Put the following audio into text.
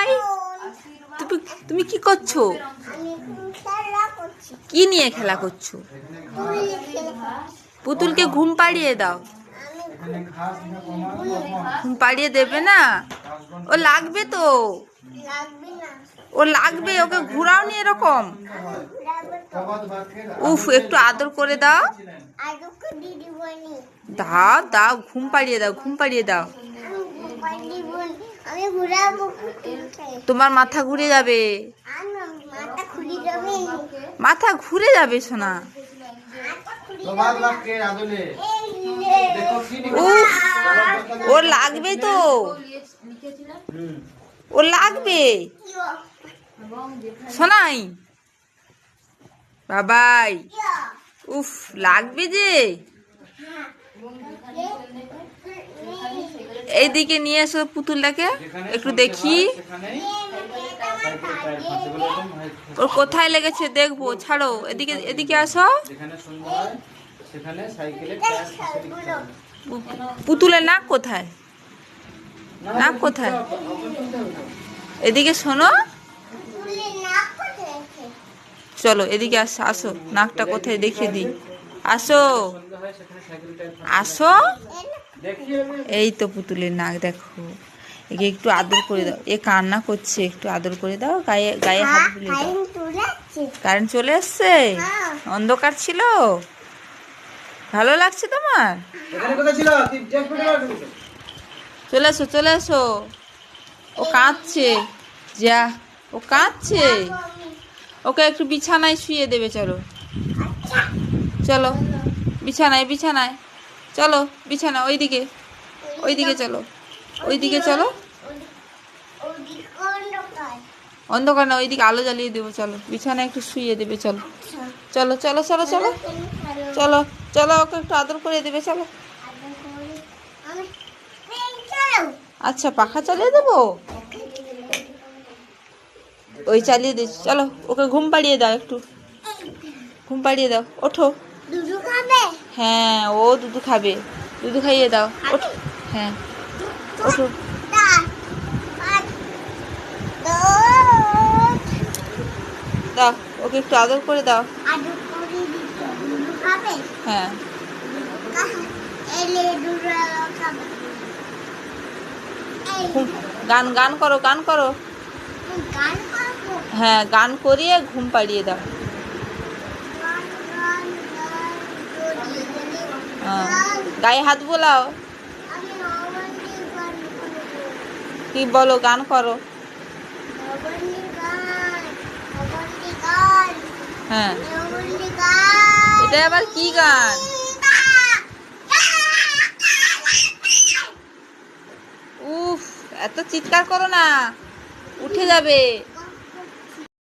বাবাই, তুমি তুমি কি করছো? কি নিয়ে খেলা করছো? পুতুলকে ঘুম পাড়িয়ে দাও। ঘুম পাড়িয়ে দেবে না? ও লাগবে তো, ও লাগবে, ওকে ঘুরাও নি এরকম। উফ, একটু আদর করে দাও। দাও দাও, ঘুম পাড়িয়ে দাও, ঘুম পাড়িয়ে দাও। তোমার মাথা ঘুরে যাবে, মাথা ঘুরে যাবে সোনা। উফ, ওর লাগবে তো, ওর লাগবে সোনাই বাবাই। উফ, লাগবে যে। এইদিকে নিয়ে এসো পুতুলটাকে, একটু দেখি ওর কোথায় লেগেছে দেখবো। ছাড়ো, এদিকে এদিকে আসো। পুতুলের নাক কোথায়? নাক কোথায়? এদিকে শোনো, চলো এদিকে আসো, আসো, নাকটা কোথায় দেখিয়ে দিই। আসো আসো, এই তো পুতুলের নাক দেখো। একে একটু আদর করে দাও, এ কান্না করছে, একটু আদর করে দাও, গায়ে গায়ে হাত বুলিয়ে দাও। কারেন্ট চলে এসছে? অন্ধকার ছিল, ভালো লাগছে তোমার? চলে এসো, চলে এসো। ও কাঁদছে, যা, ও কাঁদছে। ওকে একটু বিছানায় শুয়ে দেবে, চলো চলো, বিছানায় বিছানায় চলো, বিছানা ওইদিকে, ওইদিকে চলো, ওইদিকে চলো। অন্ধকার না, ওইদিকে আলো জ্বালিয়ে দেবো, চলো বিছানায় একটু শুয়ে দেবে, চলো চলো চলো চলো চলো চলো চলো, ওকে একটু আদর করে দেবে, চলো। আচ্ছা, পাখা চালিয়ে দেবো, ওই চালিয়ে দিচ্ছি, চলো। ওকে ঘুম পাড়িয়ে দাও, একটু ঘুম পাড়িয়ে দাও, ওঠো। হ্যাঁ, ও দুধু খাবে, দুধু খাইয়ে দাও, ওঠো। হ্যাঁ, ওঠো। দাও, ওকে একটু আদর করে দাও। হ্যাঁ, গান গান করো, গান করো। হ্যাঁ, গান করিয়ে ঘুম পাড়িয়ে দাও। গায়ে হাত বোলাও। কি বলো, গান করো। হ্যাঁ, এটা আবার কি গান? উফ, এত চিৎকার করো না, উঠে যাবে।